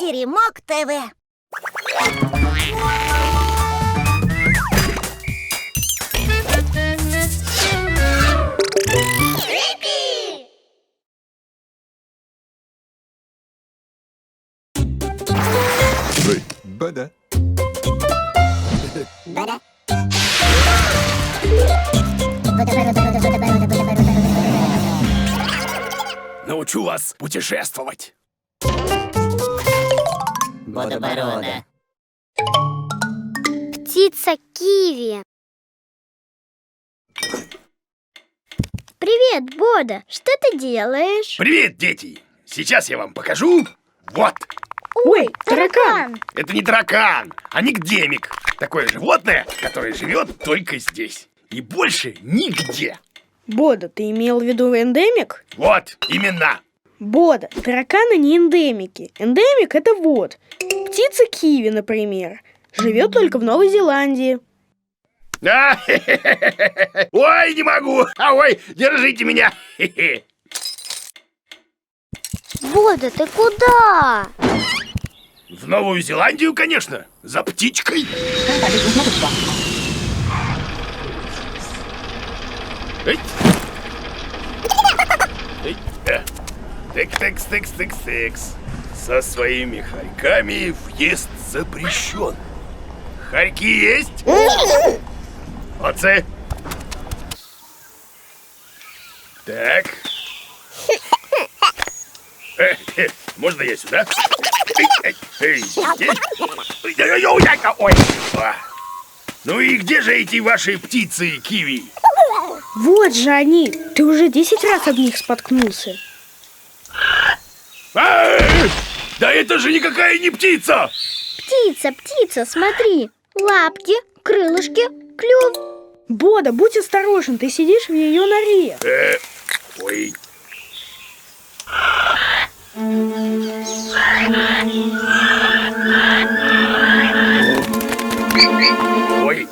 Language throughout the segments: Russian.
Теремок ТВ. Ой, Бода. Бода. Научу вас путешествовать. Бода-борода. Птица киви. Привет, Бода. Что ты делаешь? Привет, дети! Сейчас я вам покажу. Вот! Ой, таракан! Это не таракан, а нигдемик. Такое животное, которое живет только здесь. И больше нигде. Бода, ты имел в виду эндемик? Вот, именно. Бода, тараканы не эндемики. Эндемик — это вот. Птица киви, например. Живет только в Новой Зеландии. Ой, не могу! Ой, держите меня! Бода, ты куда? В Новую Зеландию, конечно, за птичкой. Эй. Эй, Текс. Со своими хорьками въезд запрещен. Хорьки есть? Молодцы. Так. Можно я сюда? Ой. Ну и где же эти ваши птицы киви? Вот же они. Ты уже 10 раз об них споткнулся. Да это же никакая не птица! Птица, смотри. Лапки, крылышки, клюв. Бода, будь осторожен, ты сидишь в ее норе. Ой. Ой.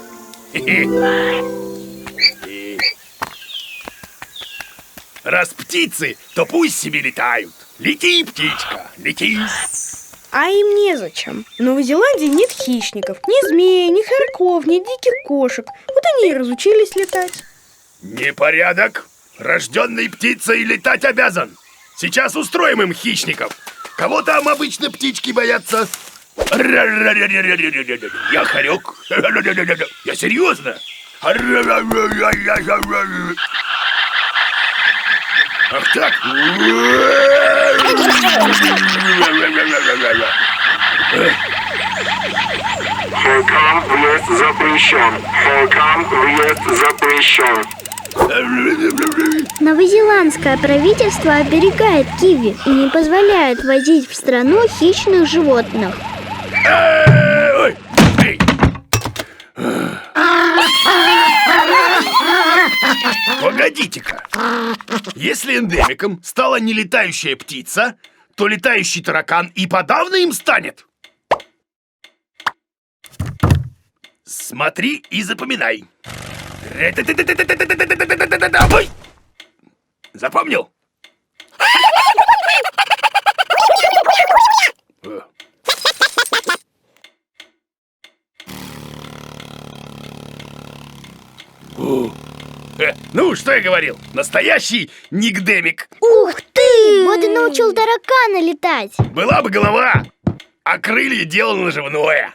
Раз птицы, то пусть себе летают. Лети, птичка, лети. А им незачем. В Новой Зеландии нет хищников. Ни змей, ни хорьков, ни диких кошек. Вот они и разучились летать. Непорядок. Рожденный птицей летать обязан. Сейчас устроим им хищников. Кого там обычно птички боятся? Я хорек. Я серьезно. Ах так? Хорькам въезд запрещен. Новозеландское правительство оберегает киви и не позволяет возить в страну хищных животных. Ой! Эй! Погодите-ка. Если эндемиком стала не летающая птица, то летающий таракан и подавно им станет. Смотри и запоминай. Ой! Запомнил? Ну, что я говорил? Настоящий нигдемик. Ух ты! Бода научил таракана летать. Была бы голова, а крылья делал наживное.